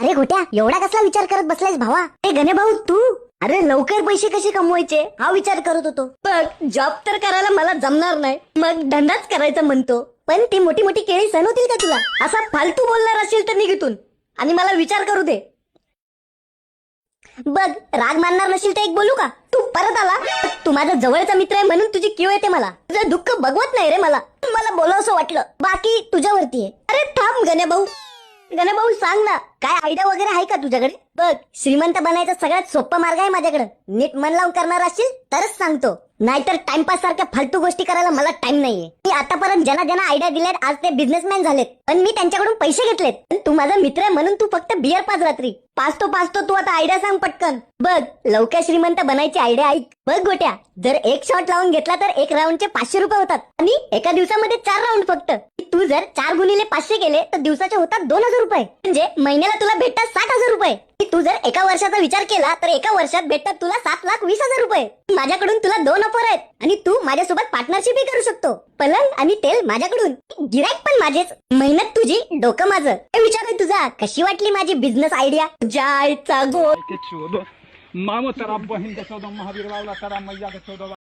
अरे गोट्या, एवढा कसला विचार करत बसलायस भावा? ए गणे भाऊ तू, अरे लवकर पैसे कसे कमवायचे हा विचार करत होतो. बघ जॉब तर करायला मला जमणार नाही, मग धंदाच करायचा म्हणतो. पण ती मोठी मोठी केळी सण होतील का तुला? असा फालतू बोलणार असेल तर निघितून आणि मला विचार करू दे. बघ राग मानणार नसेल तर एक बोलू का? तू परत आला, तू माझा जवळचा मित्र आहे म्हणून तुझी किव येते मला. तुझं दुःख बघवत नाही रे मला बोलावं असं वाटलं, बाकी तुझ्यावरती आहे. अरे थांब गण्या भाऊ सांग ना, काय आयडिया वगैरे आहे का तुझ्याकडे? बघ श्रीमंत बनायचा सगळ्यात सोपा मार्ग आहे माझ्याकडे. नीट मन लावून करणार असशील तरच सांगतो, नाहीतर टाइमपास सारख्या फालतू गोष्टी करायला मला टाइम नाहीये. मी आतापर्यंत ज्यांना आयडिया दिल्यात आज ते बिझनेसमॅन झालेत, पण मी त्यांच्याकडून पैसे घेतलेत. पण तू माझा मित्र आहे म्हणून तू फक्त बियर पाच रात्री पाचतो तू आता आयडिया सांग पटकन. बघ लवकर श्रीमंत बनायची आयडिया ऐक. बघ गोट्या, जर एक शॉट लावून घेतला तर एक राऊंडचे 500 रुपये होतात आणि एका दिवसामध्ये 4 राऊंड फक्त. तू जर 4 गुणिले 500 केले तर दिवसाचे होतात 2000 रुपये, म्हणजे महिन्याला तुला भेटतात 60,000 रुपये. तू जर एका वर्षाचा विचार केला तर एका वर्षात भेटतात तुला 7,20,000 रुपये. माझ्याकडून तुला 2 ऑफर आहेत आणि तू माझ्यासोबत पार्टनरशिप करू शकतो. पलंग आणि तेल माझ्याकडून, गिराईक पण माझेच, मेहनत तुझी, डोकं माझं. हे विचार आहे तुझा, कशी वाटली माझी बिझनेस आयडिया? जायचा गो मामो तेरा बहीण का 14 महावीर वाला तेरा मैया का 14